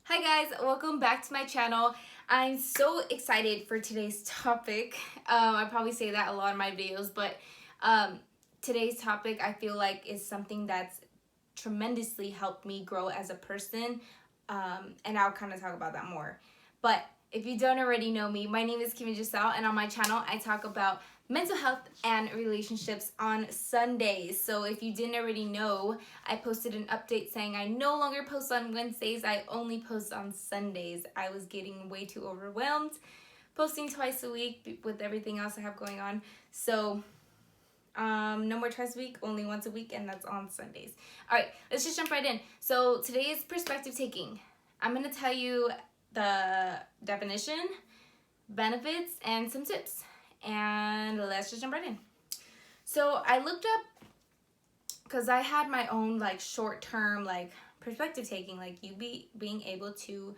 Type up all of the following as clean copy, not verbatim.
Hi guys, welcome back to my channel. I'm so excited for today's topic. I probably say that a lot in my videos, but today's topic I feel like is something that's tremendously helped me grow as a person, and I'll kind of talk about that more. But if you don't already know me, my name is Kimmy Giselle, and on my channel I talk about mental health and relationships on Sundays. So if you didn't already know, I posted an update saying I no longer post on Wednesdays, I only post on Sundays. I was getting way too overwhelmed posting twice a week with everything else I have going on. So no more twice a week, only once a week, and that's on Sundays. All right, let's just jump right in. So today is perspective taking. I'm gonna tell you the definition, benefits, and some tips. And let's just jump right in. So I looked up, because I had my own like short-term like perspective taking, like being able to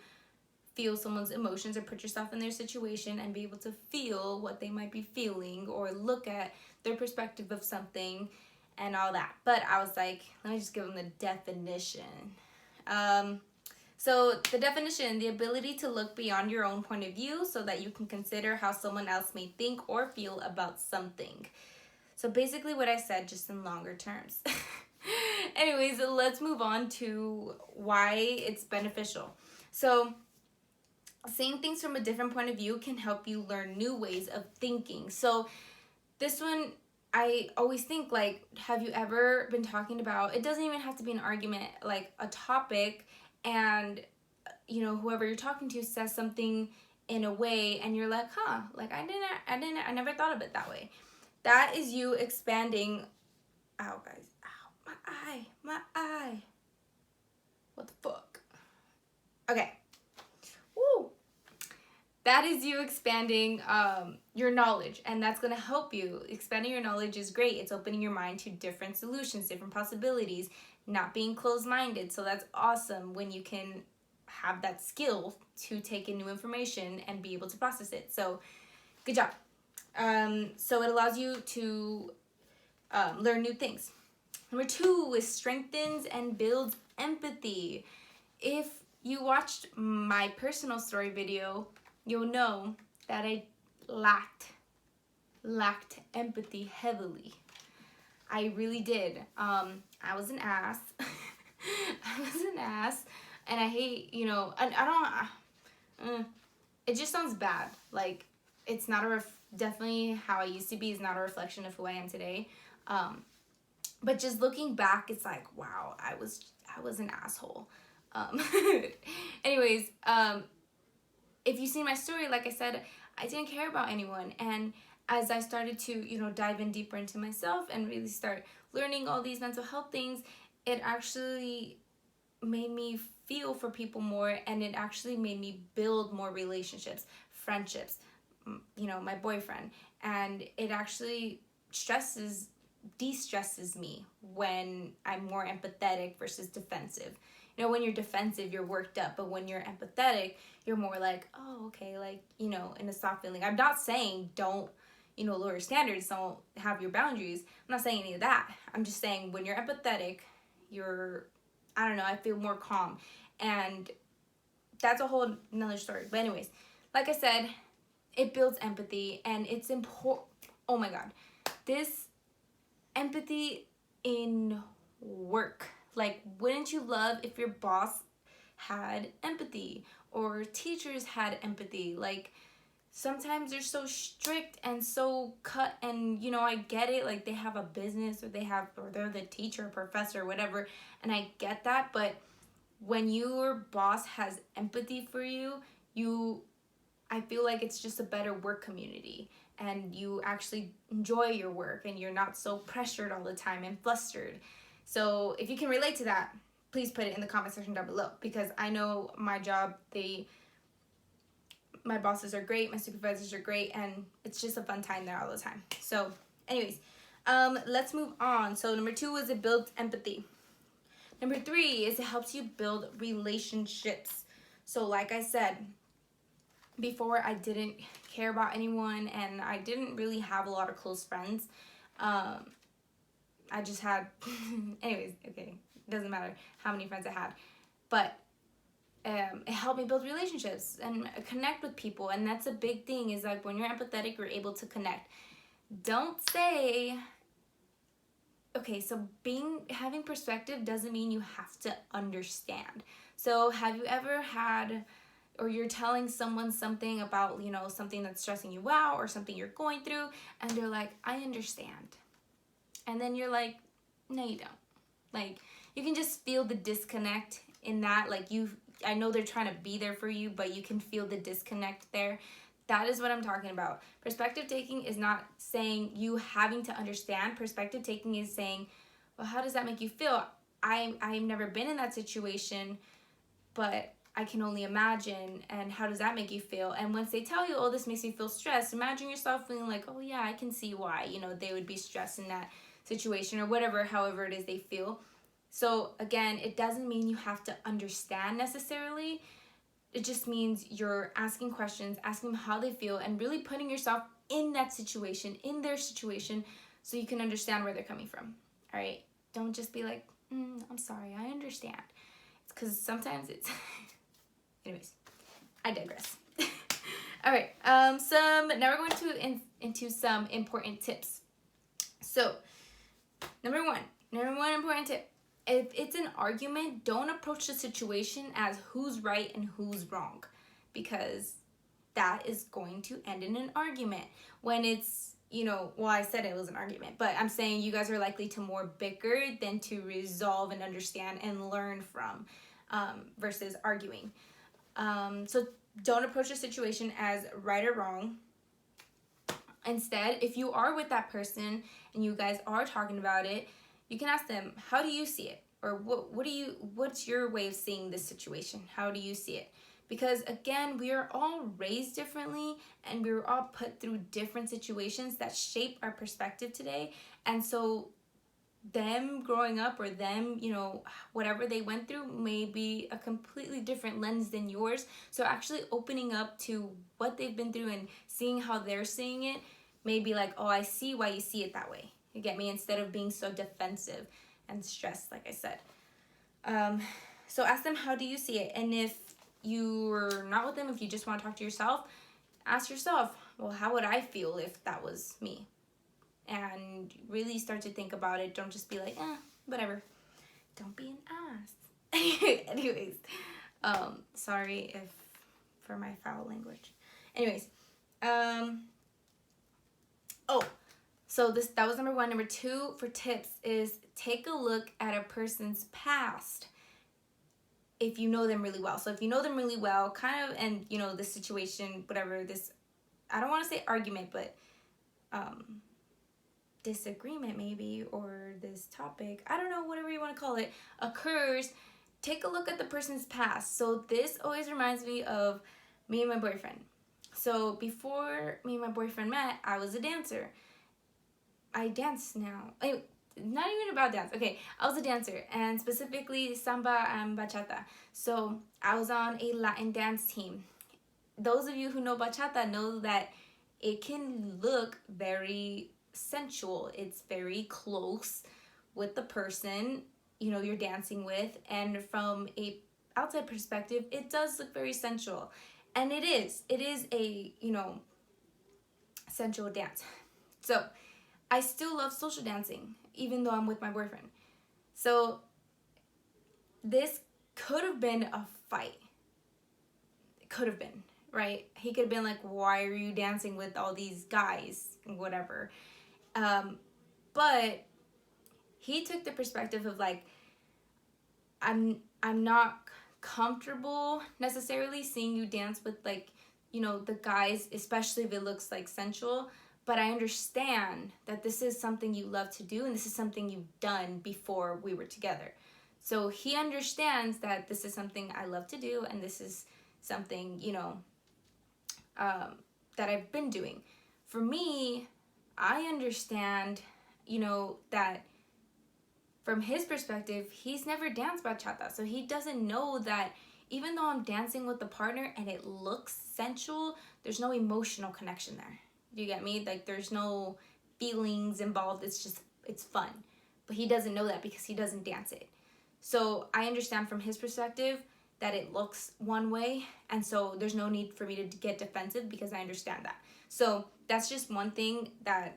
feel someone's emotions or put yourself in their situation and be able to feel what they might be feeling or look at their perspective of something and all that. But I was like, let me just give them the definition. So the definition, the ability to look beyond your own point of view so that you can consider how someone else may think or feel about something. So basically what I said, just in longer terms. Anyways, let's move on to why it's beneficial. So seeing things from a different point of view can help you learn new ways of thinking. So this one, I always think, like, have you ever been talking about, it doesn't even have to be an argument, like a topic, and whoever you're talking to says something in a way and you're like, like I never thought of it that way. That is you expanding. Ow, guys, ow, my eye, what the fuck. Okay. Woo. That is you expanding your knowledge, and that's going to help you. Expanding your knowledge is great. It's opening your mind to different solutions, different possibilities, not being closed-minded. So that's awesome when you can have that skill to take in new information and be able to process it. So good job. So it allows you to learn new things. Number 2 is strengthens and builds empathy. If you watched my personal story video, you'll know that I lacked empathy heavily. I really did. I was an ass. I was an ass, and I hate, I don't. It just sounds bad. Like, it's not definitely how I used to be is not a reflection of who I am today. But just looking back, it's like, wow, I was an asshole. Um, anyways, if you see my story, like I said, I didn't care about anyone. And as I started to, dive in deeper into myself and really start learning all these mental health things, it actually made me feel for people more, and it actually made me build more relationships, friendships, my boyfriend. And it actually de-stresses me when I'm more empathetic versus defensive. When you're defensive, you're worked up, but when you're empathetic, you're more like, oh, okay, like, in a soft feeling. I'm not saying don't, lower your standards, don't have your boundaries. I'm not saying any of that. I'm just saying when you're empathetic, I don't know, I feel more calm. And that's a whole another story. But anyways, like I said, it builds empathy, and it's important. Oh my God. This empathy in work. Like, wouldn't you love if your boss had empathy or teachers had empathy? Like, sometimes they're so strict and so cut, and I get it, like they have a business, or they're the teacher, professor, whatever, and I get that. But when your boss has empathy for you, I feel like it's just a better work community, and you actually enjoy your work, and you're not so pressured all the time and flustered. So if you can relate to that, please put it in the comment section down below, because I know my job, my bosses are great, my supervisors are great, and it's just a fun time there all the time. So anyways, let's move on. So number 2 is it builds empathy. Number 3 is it helps you build relationships. So like I said before, I didn't care about anyone, and I didn't really have a lot of close friends. I just had anyways, okay, it doesn't matter how many friends I had, but It helped me build relationships and connect with people. And that's a big thing, is like when you're empathetic, you're able to connect. Don't say, okay, so having perspective doesn't mean you have to understand. So have you ever had, or you're telling someone something about, something that's stressing you out or something you're going through, and they're like, I understand. And then you're like, no, you don't. Like, you can just feel the disconnect in that. Like, I know they're trying to be there for you, but you can feel the disconnect there. That is what I'm talking about. Perspective taking is not saying you having to understand. Perspective taking is saying, well, how does that make you feel? I've never been in that situation, but I can only imagine. And how does that make you feel? And once they tell you, oh, this makes me feel stressed, imagine yourself feeling like, oh yeah, I can see why, they would be stressed in that situation, or whatever, however it is they feel. So again, it doesn't mean you have to understand necessarily. It just means you're asking questions, asking them how they feel, and really putting yourself in that situation, in their situation, so you can understand where they're coming from. All right? Don't just be like, I'm sorry, I understand. It's because sometimes it's... Anyways, I digress. All right. Now we're going to into some important tips. So, number one important tip. If it's an argument, don't approach the situation as who's right and who's wrong, because that is going to end in an argument. When it's, well, I said it was an argument, but I'm saying you guys are likely to more bicker than to resolve and understand and learn from, versus arguing. So don't approach the situation as right or wrong. Instead, if you are with that person and you guys are talking about it, you can ask them, how do you see it? Or what's your way of seeing this situation? How do you see it? Because again, we are all raised differently, and we were all put through different situations that shape our perspective today. And so them growing up, or them, whatever they went through, may be a completely different lens than yours. So actually opening up to what they've been through and seeing how they're seeing it may be like, oh, I see why you see it that way. You get me? Instead of being so defensive and stressed, like I said. So ask them, how do you see it? And if you're not with them, if you just want to talk to yourself, ask yourself, well, how would I feel if that was me? And really start to think about it. Don't just be like, whatever. Don't be an ass. Anyways, sorry for my foul language. Anyways, so that was number one. Number two for tips is take a look at a person's past if you know them really well. So if you know them really well, kind of, and the situation, whatever this, I don't want to say argument, but disagreement maybe, or this topic, I don't know, whatever you want to call it, occurs, take a look at the person's past. So this always reminds me of me and my boyfriend. So before me and my boyfriend met, I was a dancer. I dance now. Not even about dance. Okay, I was a dancer, and specifically samba and bachata. So I was on a Latin dance team. Those of you who know bachata know that it can look very sensual. It's very close with the person, you're dancing with. And from a outside perspective, it does look very sensual. And it is a, sensual dance. So I still love social dancing, even though I'm with my boyfriend. So this could have been a fight. It could have been, right? He could have been like, why are you dancing with all these guys? Whatever. But he took the perspective of like, I'm not comfortable necessarily seeing you dance with like, the guys, especially if it looks like sensual. But I understand that this is something you love to do, and this is something you've done before we were together. So he understands that this is something I love to do, and this is something, that I've been doing. For me, I understand, that from his perspective, he's never danced bachata. So he doesn't know that even though I'm dancing with the partner and it looks sensual, there's no emotional connection there. Do you get me? Like, there's no feelings involved. It's fun. But he doesn't know that because he doesn't dance it. So I understand from his perspective, that it looks one way, and so there's no need for me to get defensive because I understand that. So that's just one thing that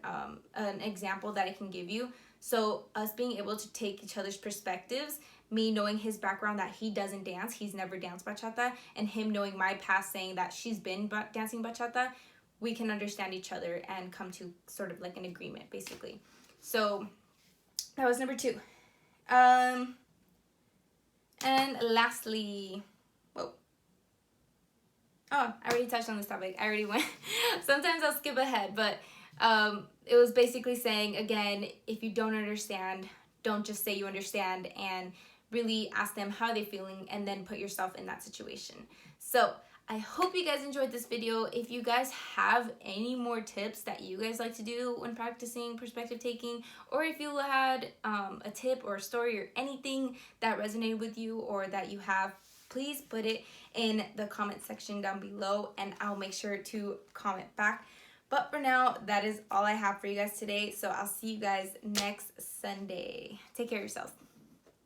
an example that I can give you. So us being able to take each other's perspectives, me knowing his background that he doesn't dance, he's never danced bachata, and him knowing my past saying that she's been dancing bachata, we can understand each other and come to sort of like an agreement, basically. So that was number 2. And lastly, whoa. Oh, I already touched on this topic. I already went. Sometimes I'll skip ahead, but it was basically saying, again, if you don't understand, don't just say you understand, and really ask them how they're feeling and then put yourself in that situation. So I hope you guys enjoyed this video. If you guys have any more tips that you guys like to do when practicing perspective taking, or if you had a tip or a story or anything that resonated with you or that you have, please put it in the comment section down below and I'll make sure to comment back. But for now, that is all I have for you guys today. So I'll see you guys next Sunday. Take care of yourselves.